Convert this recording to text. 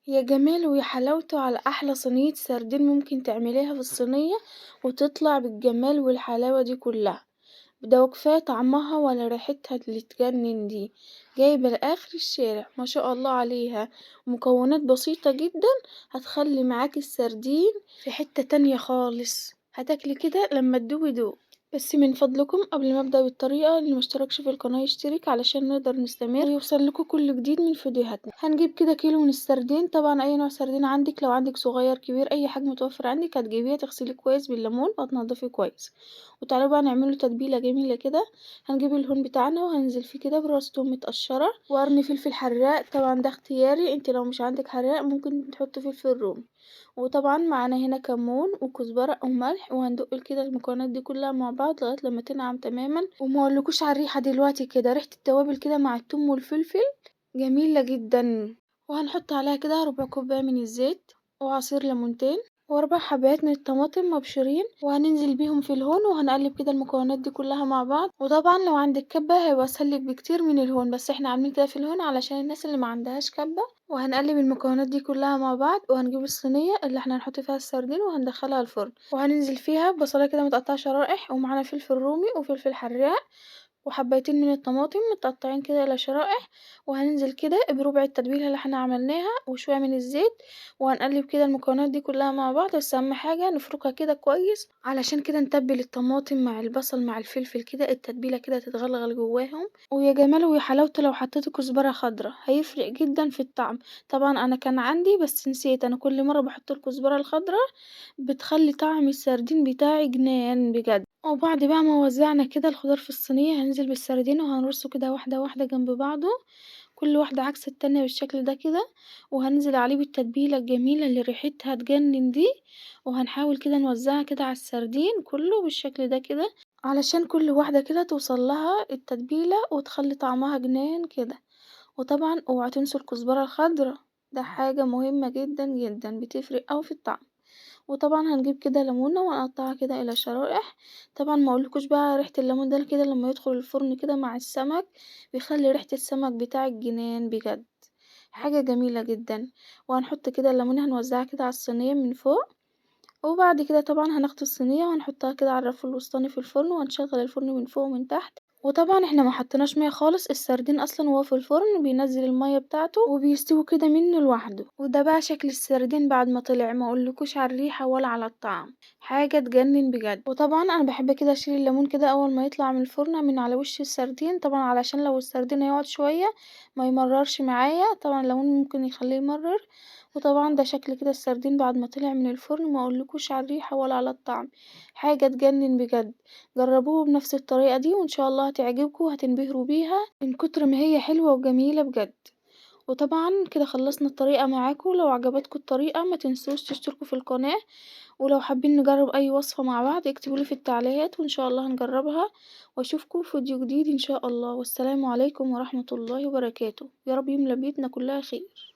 يا جماله ويا حلاوته على أحلى صينية سردين ممكن تعمليها في الصينية وتطلع بالجمال والحلاوة دي كلها، ده وكفاية طعمها ولا ريحتها اللي تجنن دي، جايبة لآخر الشارع ما شاء الله عليها، مكونات بسيطة جدا هتخلي معاكي السردين في حتة تانية خالص، هتاكلي كده لما تدوقي دوق. بس من فضلكم قبل ما ابدأ بالطريقة، اللي مشتركش في القناة يشترك علشان نقدر نستمر ويوصلكوا كل جديد من فيديوهاتنا. هنجيب كده كيلو من السردين، طبعا اي نوع سردين عندك، لو عندك صغير كبير اي حاجة متوفر عندك هتجيبيها تغسليه كويس بالليمون وتنضفيه كويس. وتعالوا بقى نعمله تتبيلة جميلة كده. هنجيب الهون بتاعنا وهننزل فيه كده براس توم متقشرة وقرن فلفل حراق، طبعا ده اختياري، انت لو مش عندك حراق ممكن تحطي فلفل رومي. وطبعا معانا هنا كمون وكزبرة وملح، وهندق كده المكونات دي كلها مع بعض لغاية لما تنعم تماما. وما اقولكوش على الريحة دلوقتي كده، ريحة التوابل كده مع الثوم والفلفل جميلة جدا. وهنحط عليها كده ربع كوباية من الزيت وعصير ليمونتين واربع حبات من الطماطم مبشورين، وهننزل بيهم في الهون وهنقلب كده المكونات دي كلها مع بعض. وطبعا لو عندك كبة هيبقى اسهلك بكتير من الهون، بس احنا عاملين كده في الهون علشان الناس اللي ما عندهاش كبة. وهنقلب المكونات دي كلها مع بعض، وهنجيب الصينية اللي احنا هنحط فيها السردين وهندخلها الفرن، وهننزل فيها ببصلاية كده متقطعة شرائح، ومعانا فلفل رومي وفلفل حراق وحبايتين من الطماطم متقطعين كده الى شرائح. وهننزل كده بربع التتبيله اللي احنا عملناها وشويه من الزيت، وهنقلب كده المكونات دي كلها مع بعض، بس اهم حاجه نفركها كده كويس علشان كده نتبل الطماطم مع البصل مع الفلفل كده التتبيله كده تتغلغل جواهم. ويا جماله ويا حلاوته لو حطيت كزبره خضراء هيفرق جدا في الطعم. طبعا انا كان عندي بس نسيت، انا كل مره بحط الكزبره الخضراء بتخلي طعم السردين بتاعي جنان بجد. وبعد بقى ما وزعنا كده الخضار في الصينية هننزل بالسردين وهنرصه كده واحدة واحدة جنب بعضه، كل واحدة عكس التانية بالشكل ده كده. وهننزل عليه بالتتبيلة الجميلة اللي ريحتها تجنن دي، وهنحاول كده نوزعها كده على السردين كله بالشكل ده كده علشان كل واحدة كده توصل لها التتبيلة وتخلي طعمها جنان كده. وطبعا اوعوا تنسوا الكزبرة الخضراء، ده حاجة مهمة جدا جدا بتفرق اوي في الطعم. وطبعا هنجيب كده ليمونة ونقطعها كده الى شرائح. طبعا ما اقولكوش بقى ريحة الليمون ده كده لما يدخل الفرن كده مع السمك بيخلي ريحة السمك بتاع الجنان بجد، حاجة جميلة جدا. وهنحط كده الليمونة هنوزعها كده على الصينية من فوق. وبعد كده طبعا هناخد الصينية وهنحطها كده على الرف الوسطاني في الفرن وهنشغل الفرن من فوق ومن تحت. وطبعا احنا ما حطيناش ميه خالص، السردين اصلا وهو في الفرن بينزل الميه بتاعته وبيستوي كده منه لوحده. وده بقى شكل السردين بعد ما طلع، ما اقولكوش على الريحه ولا على الطعم، حاجه تجنن بجد. وطبعا انا بحب كده اشيل الليمون كده اول ما يطلع من الفرن من على وش السردين، طبعا علشان لو السردين هيقعد شويه ما يمررش معايا، طبعا الليمون ممكن يخليه يمرر. وطبعا ده شكل كده السردين بعد ما طلع من الفرن، ما اقولكوش على الريحه ولا على الطعم، حاجه تجنن بجد. جربوه بنفس الطريقة دي وان شاء الله هتعجبكم وهتنبهروا بيها من كتر ما هي حلوة وجميلة بجد. وطبعا كده خلصنا الطريقة معاكم، لو عجبتكم الطريقة ما تنسوش تشتركوا في القناة، ولو حابين نجرب اي وصفة مع بعض اكتبولي في التعليقات وان شاء الله هنجربها. واشوفكم في فيديو جديد ان شاء الله، والسلام عليكم ورحمة الله وبركاته، يا رب يملى بيتنا كلها خير.